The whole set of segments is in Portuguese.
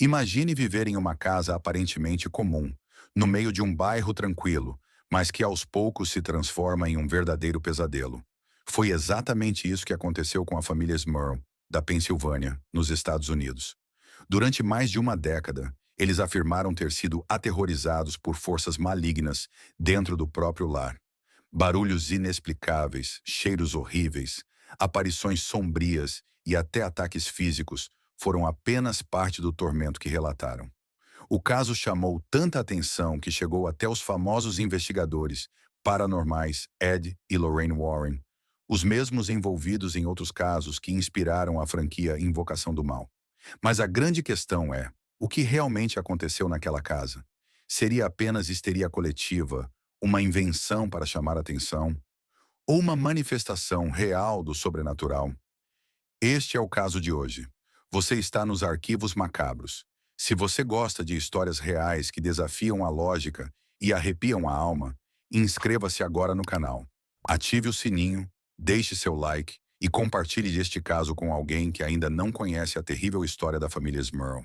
Imagine viver em uma casa aparentemente comum, no meio de um bairro tranquilo, mas que aos poucos se transforma em um verdadeiro pesadelo. Foi exatamente isso que aconteceu com a família Smurl, da Pensilvânia, nos Estados Unidos. Durante mais de uma década, eles afirmaram ter sido aterrorizados por forças malignas dentro do próprio lar. Barulhos inexplicáveis, cheiros horríveis, aparições sombrias e até ataques físicos foram apenas parte do tormento que relataram. O caso chamou tanta atenção que chegou até os famosos investigadores paranormais Ed e Lorraine Warren, os mesmos envolvidos em outros casos que inspiraram a franquia Invocação do Mal. Mas a grande questão é, o que realmente aconteceu naquela casa? Seria apenas histeria coletiva, uma invenção para chamar atenção, ou uma manifestação real do sobrenatural? Este é o caso de hoje. Você está nos arquivos macabros. Se você gosta de histórias reais que desafiam a lógica e arrepiam a alma, inscreva-se agora no canal. Ative o sininho, deixe seu like e compartilhe este caso com alguém que ainda não conhece a terrível história da família Smurl.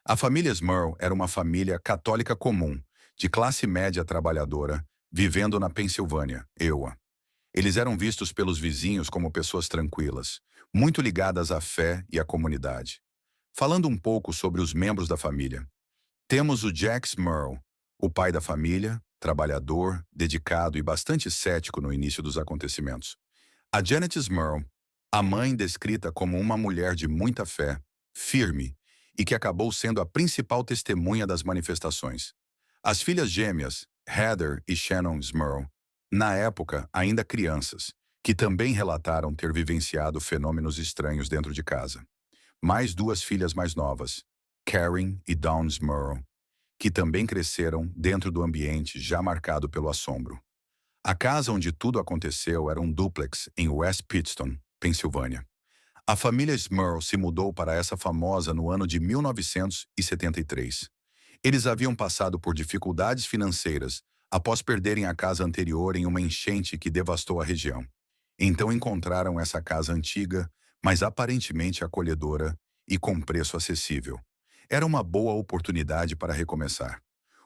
A família Smurl era uma família católica comum, de classe média trabalhadora, vivendo na Pensilvânia, EUA. Eles eram vistos pelos vizinhos como pessoas tranquilas, muito ligadas à fé e à comunidade. Falando um pouco sobre os membros da família, temos o Jack Smurl, o pai da família, trabalhador, dedicado e bastante cético no início dos acontecimentos. A Janet Smurl, a mãe descrita como uma mulher de muita fé, firme, e que acabou sendo a principal testemunha das manifestações. As filhas gêmeas, Heather e Shannon Smurl, na época ainda crianças, que também relataram ter vivenciado fenômenos estranhos dentro de casa. Mais duas filhas mais novas, Karen e Dawn Smurl, que também cresceram dentro do ambiente já marcado pelo assombro. A casa onde tudo aconteceu era um dúplex em West Pittston, Pensilvânia. A família Smurl se mudou para essa famosa no ano de 1973. Eles haviam passado por dificuldades financeiras após perderem a casa anterior em uma enchente que devastou a região. Então encontraram essa casa antiga, mas aparentemente acolhedora e com preço acessível. Era uma boa oportunidade para recomeçar.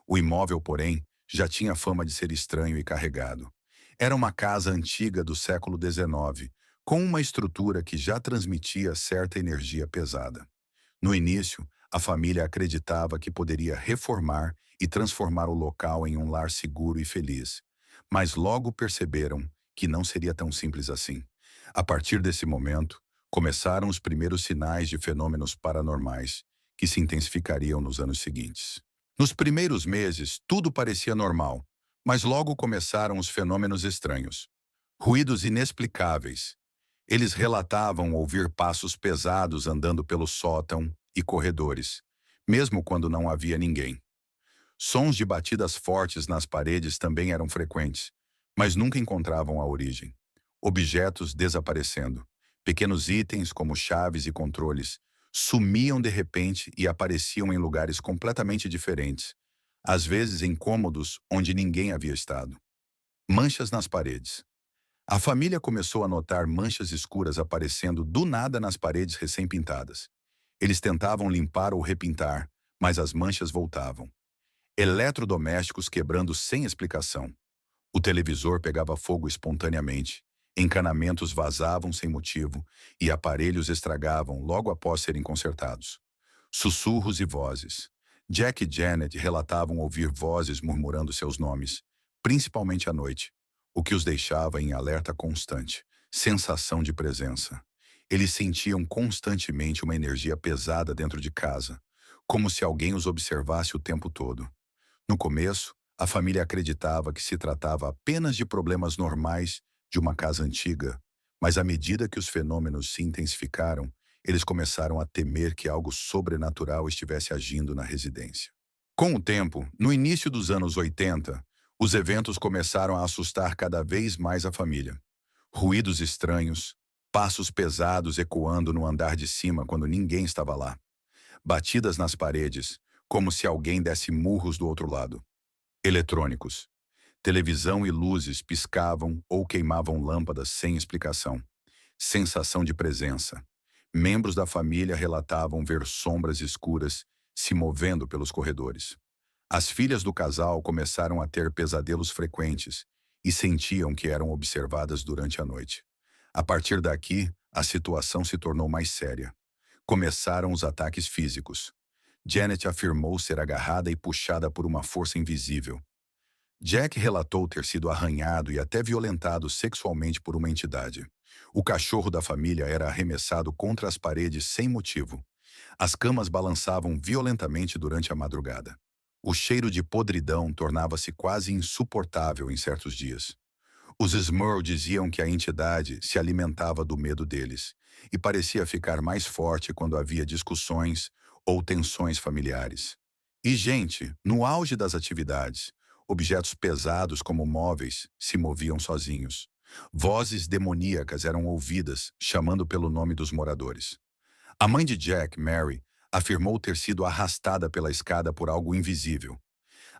O imóvel, porém, já tinha fama de ser estranho e carregado. Era uma casa antiga do século XIX, com uma estrutura que já transmitia certa energia pesada. No início, a família acreditava que poderia reformar e transformar o local em um lar seguro e feliz. Mas logo perceberam que não seria tão simples assim. A partir desse momento, começaram os primeiros sinais de fenômenos paranormais, que se intensificariam nos anos seguintes. Nos primeiros meses, tudo parecia normal, mas logo começaram os fenômenos estranhos. Ruídos inexplicáveis. Eles relatavam ouvir passos pesados andando pelo sótão e corredores, mesmo quando não havia ninguém. Sons de batidas fortes nas paredes também eram frequentes, mas nunca encontravam a origem. Objetos desaparecendo. Pequenos itens como chaves e controles sumiam de repente e apareciam em lugares completamente diferentes, às vezes em cômodos onde ninguém havia estado. Manchas nas paredes. A família começou a notar manchas escuras aparecendo do nada nas paredes recém-pintadas. Eles tentavam limpar ou repintar, mas as manchas voltavam. Eletrodomésticos quebrando sem explicação. O televisor pegava fogo espontaneamente, encanamentos vazavam sem motivo e aparelhos estragavam logo após serem consertados. Sussurros e vozes. Jack e Janet relatavam ouvir vozes murmurando seus nomes, principalmente à noite, o que os deixava em alerta constante. Sensação de presença. Eles sentiam constantemente uma energia pesada dentro de casa, como se alguém os observasse o tempo todo. No começo, a família acreditava que se tratava apenas de problemas normais de uma casa antiga, mas à medida que os fenômenos se intensificaram, eles começaram a temer que algo sobrenatural estivesse agindo na residência. Com o tempo, no início dos anos 80, os eventos começaram a assustar cada vez mais a família. Ruídos estranhos, passos pesados ecoando no andar de cima quando ninguém estava lá. Batidas nas paredes, como se alguém desse murros do outro lado. Eletrônicos. Televisão e luzes piscavam ou queimavam lâmpadas sem explicação. Sensação de presença. Membros da família relatavam ver sombras escuras se movendo pelos corredores. As filhas do casal começaram a ter pesadelos frequentes e sentiam que eram observadas durante a noite. A partir daqui, a situação se tornou mais séria. Começaram os ataques físicos. Janet afirmou ser agarrada e puxada por uma força invisível. Jack relatou ter sido arranhado e até violentado sexualmente por uma entidade. O cachorro da família era arremessado contra as paredes sem motivo. As camas balançavam violentamente durante a madrugada. O cheiro de podridão tornava-se quase insuportável em certos dias. Os Smurl diziam que a entidade se alimentava do medo deles e parecia ficar mais forte quando havia discussões ou tensões familiares. E gente, no auge das atividades, objetos pesados como móveis se moviam sozinhos. Vozes demoníacas eram ouvidas, chamando pelo nome dos moradores. A mãe de Jack, Mary, afirmou ter sido arrastada pela escada por algo invisível.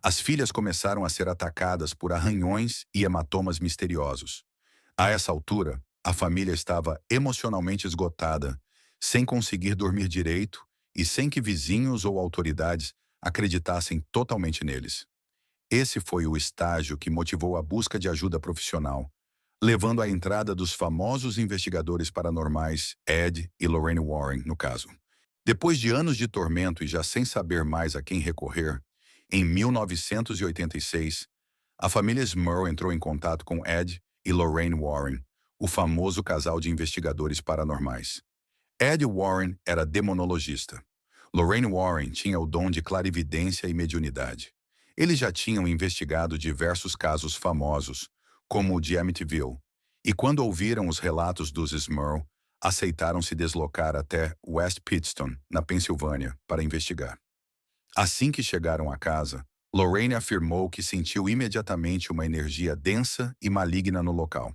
As filhas começaram a ser atacadas por arranhões e hematomas misteriosos. A essa altura, a família estava emocionalmente esgotada, sem conseguir dormir direito e sem que vizinhos ou autoridades acreditassem totalmente neles. Esse foi o estágio que motivou a busca de ajuda profissional, levando à entrada dos famosos investigadores paranormais Ed e Lorraine Warren, no caso. Depois de anos de tormento e já sem saber mais a quem recorrer, em 1986, a família Smurl entrou em contato com Ed e Lorraine Warren, o famoso casal de investigadores paranormais. Ed Warren era demonologista. Lorraine Warren tinha o dom de clarividência e mediunidade. Eles já tinham investigado diversos casos famosos, como o de Amityville, e quando ouviram os relatos dos Smurl, aceitaram se deslocar até West Pittston, na Pensilvânia, para investigar. Assim que chegaram à casa, Lorraine afirmou que sentiu imediatamente uma energia densa e maligna no local.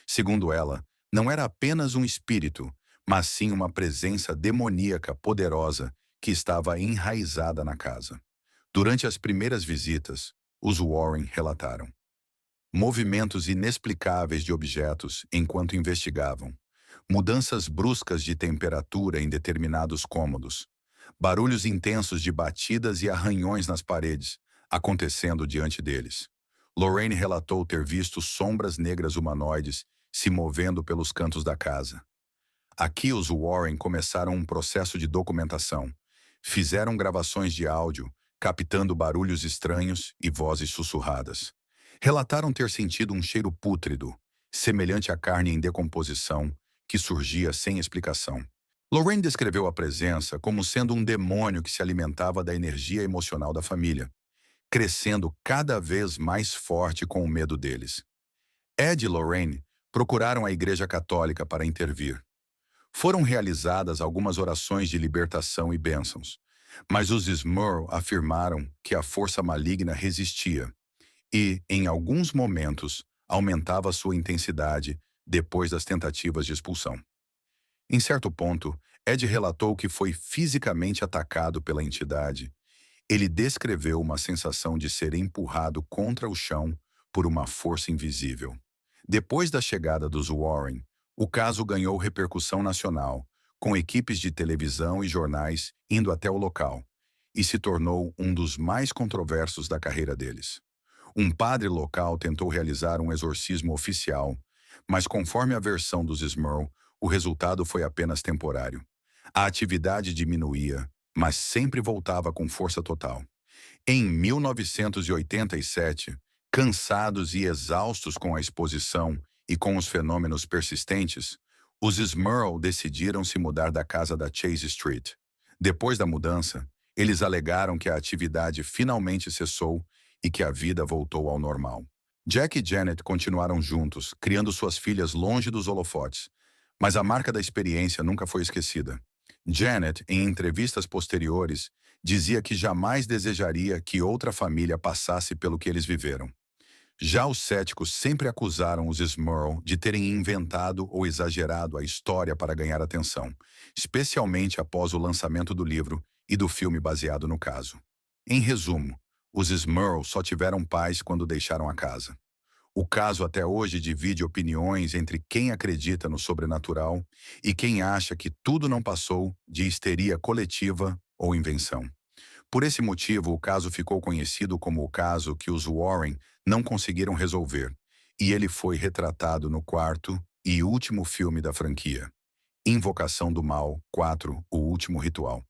Segundo ela, não era apenas um espírito, mas sim uma presença demoníaca poderosa que estava enraizada na casa. Durante as primeiras visitas, os Warren relataram movimentos inexplicáveis de objetos enquanto investigavam, mudanças bruscas de temperatura em determinados cômodos, barulhos intensos de batidas e arranhões nas paredes, acontecendo diante deles. Lorraine relatou ter visto sombras negras humanoides se movendo pelos cantos da casa. Aqui os Warren começaram um processo de documentação. Fizeram gravações de áudio, captando barulhos estranhos e vozes sussurradas. Relataram ter sentido um cheiro pútrido, semelhante à carne em decomposição, que surgia sem explicação. Lorraine descreveu a presença como sendo um demônio que se alimentava da energia emocional da família, crescendo cada vez mais forte com o medo deles. Ed e Lorraine procuraram a Igreja Católica para intervir. Foram realizadas algumas orações de libertação e bênçãos, mas os Smurl afirmaram que a força maligna resistia e, em alguns momentos, aumentava sua intensidade depois das tentativas de expulsão. Em certo ponto, Ed relatou que foi fisicamente atacado pela entidade. Ele descreveu uma sensação de ser empurrado contra o chão por uma força invisível. Depois da chegada dos Warren, o caso ganhou repercussão nacional, com equipes de televisão e jornais indo até o local, e se tornou um dos mais controversos da carreira deles. Um padre local tentou realizar um exorcismo oficial, mas conforme a versão dos Smurl, o resultado foi apenas temporário. A atividade diminuía, mas sempre voltava com força total. Em 1987, cansados e exaustos com a exposição e com os fenômenos persistentes, os Smurl decidiram se mudar da casa da Chase Street. Depois da mudança, eles alegaram que a atividade finalmente cessou e que a vida voltou ao normal. Jack e Janet continuaram juntos, criando suas filhas longe dos holofotes, mas a marca da experiência nunca foi esquecida. Janet, em entrevistas posteriores, dizia que jamais desejaria que outra família passasse pelo que eles viveram. Já os céticos sempre acusaram os Smurl de terem inventado ou exagerado a história para ganhar atenção, especialmente após o lançamento do livro e do filme baseado no caso. Em resumo, os Smurl só tiveram paz quando deixaram a casa. O caso até hoje divide opiniões entre quem acredita no sobrenatural e quem acha que tudo não passou de histeria coletiva ou invenção. Por esse motivo, o caso ficou conhecido como o caso que os Warren não conseguiram resolver, e ele foi retratado no quarto e último filme da franquia, Invocação do Mal 4, O Último Ritual.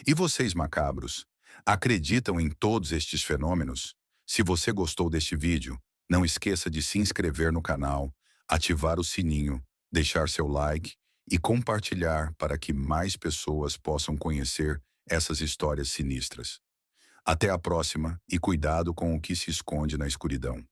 E vocês, macabros, acreditam em todos estes fenômenos? Se você gostou deste vídeo, não esqueça de se inscrever no canal, ativar o sininho, deixar seu like e compartilhar para que mais pessoas possam conhecer essas histórias sinistras. Até a próxima e cuidado com o que se esconde na escuridão.